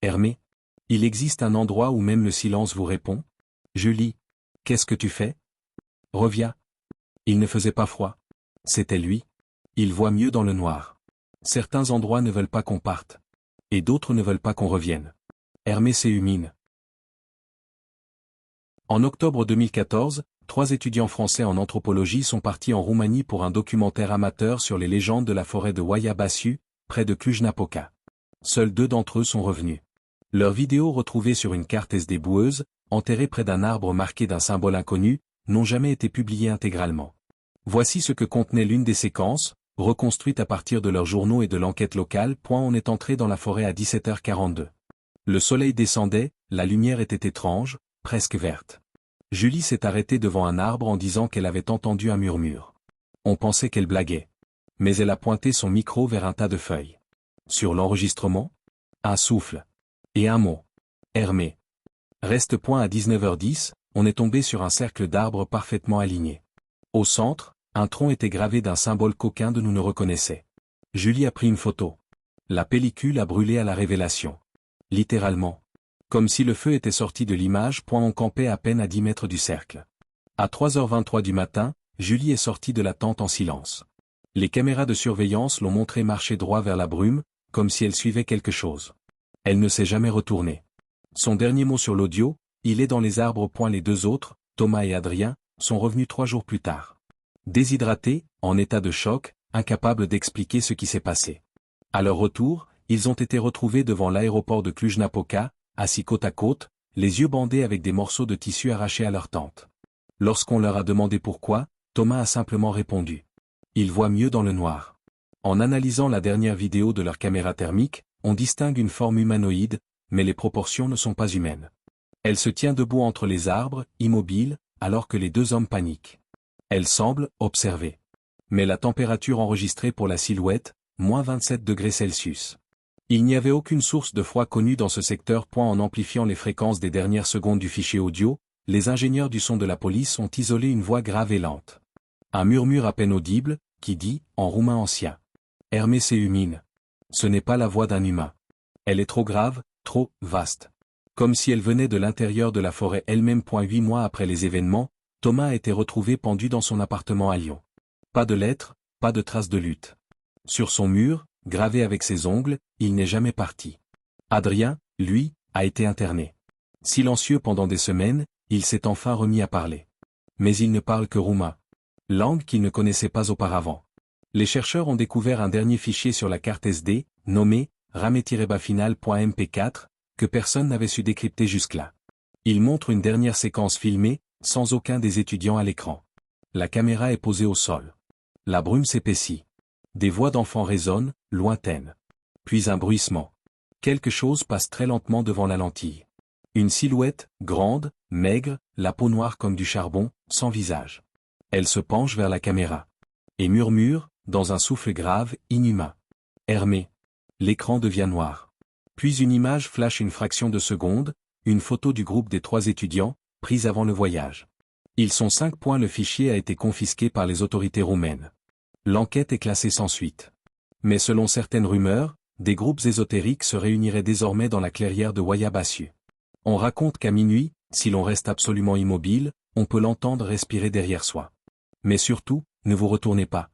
Hermé. Il existe un endroit où même le silence vous répond? Julie. Qu'est-ce que tu fais? Reviens. Il ne faisait pas froid. C'était lui. Il voit mieux dans le noir. Certains endroits ne veulent pas qu'on parte. Et d'autres ne veulent pas qu'on revienne. Hermé Séhumine. En octobre 2014, 3 étudiants français en anthropologie sont partis en Roumanie pour un documentaire amateur sur les légendes de la forêt de Oaia Baciu, près de Cluj-Napoca. Seuls 2 d'entre eux sont revenus. Leurs vidéos retrouvées sur une carte SD boueuse, enterrée près d'un arbre marqué d'un symbole inconnu, n'ont jamais été publiées intégralement. Voici ce que contenait l'une des séquences, reconstruite à partir de leurs journaux et de l'enquête locale. On est entré dans la forêt à 17h42. Le soleil descendait, la lumière était étrange, presque verte. Julie s'est arrêtée devant un arbre en disant qu'elle avait entendu un murmure. On pensait qu'elle blaguait. Mais elle a pointé son micro vers un tas de feuilles. Sur l'enregistrement, un souffle. Et un mot. Hermé. Reste point à 19h10, on est tombé sur un cercle d'arbres parfaitement alignés. Au centre, un tronc était gravé d'un symbole qu'aucun de nous ne reconnaissait. Julie a pris une photo. La pellicule a brûlé à la révélation. Littéralement. Comme si le feu était sorti de l'image. On campait à peine à 10 mètres du cercle. À 3h23 du matin, Julie est sortie de la tente en silence. Les caméras de surveillance l'ont montré marcher droit vers la brume, comme si elle suivait quelque chose. Elle ne s'est jamais retournée. Son dernier mot sur l'audio, il est dans les arbres. Les 2 autres, Thomas et Adrien, sont revenus 3 jours plus tard. Déshydratés, en état de choc, incapables d'expliquer ce qui s'est passé. À leur retour, ils ont été retrouvés devant l'aéroport de Cluj-Napoca, assis côte à côte, les yeux bandés avec des morceaux de tissu arrachés à leur tente. Lorsqu'on leur a demandé pourquoi, Thomas a simplement répondu. Ils voient mieux dans le noir. En analysant la dernière vidéo de leur caméra thermique, on distingue une forme humanoïde, mais les proportions ne sont pas humaines. Elle se tient debout entre les arbres, immobile, alors que les 2 hommes paniquent. Elle semble observer. Mais la température enregistrée pour la silhouette, -27°C. Il n'y avait aucune source de froid connue dans ce secteur. En amplifiant les fréquences des dernières secondes du fichier audio, les ingénieurs du son de la police ont isolé une voix grave et lente. Un murmure à peine audible, qui dit, en roumain ancien. Hermé Séhumine. Ce n'est pas la voix d'un humain. Elle est trop grave, trop vaste. Comme si elle venait de l'intérieur de la forêt elle-même. 8 mois après les événements, Thomas a été retrouvé pendu dans son appartement à Lyon. Pas de lettres, pas de traces de lutte. Sur son mur, gravé avec ses ongles, il n'est jamais parti. Adrien, lui, a été interné. Silencieux pendant des semaines, il s'est enfin remis à parler. Mais il ne parle que roumain. Langue qu'il ne connaissait pas auparavant. Les chercheurs ont découvert un dernier fichier sur la carte SD, nommé rame-final.mp4, que personne n'avait su décrypter jusque-là. Il montre une dernière séquence filmée, sans aucun des étudiants à l'écran. La caméra est posée au sol. La brume s'épaissit. Des voix d'enfants résonnent, lointaines. Puis un bruissement. Quelque chose passe très lentement devant la lentille. Une silhouette, grande, maigre, la peau noire comme du charbon, sans visage. Elle se penche vers la caméra. Et murmure, dans un souffle grave, inhumain. Hermé. L'écran devient noir. Puis une image flash une fraction de seconde, une photo du groupe des 3 étudiants, prise avant le voyage. Ils sont 5. Le fichier a été confisqué par les autorités roumaines. L'enquête est classée sans suite. Mais selon certaines rumeurs, des groupes ésotériques se réuniraient désormais dans la clairière de Oaia Baciu. On raconte qu'à minuit, si l'on reste absolument immobile, on peut l'entendre respirer derrière soi. Mais surtout, ne vous retournez pas.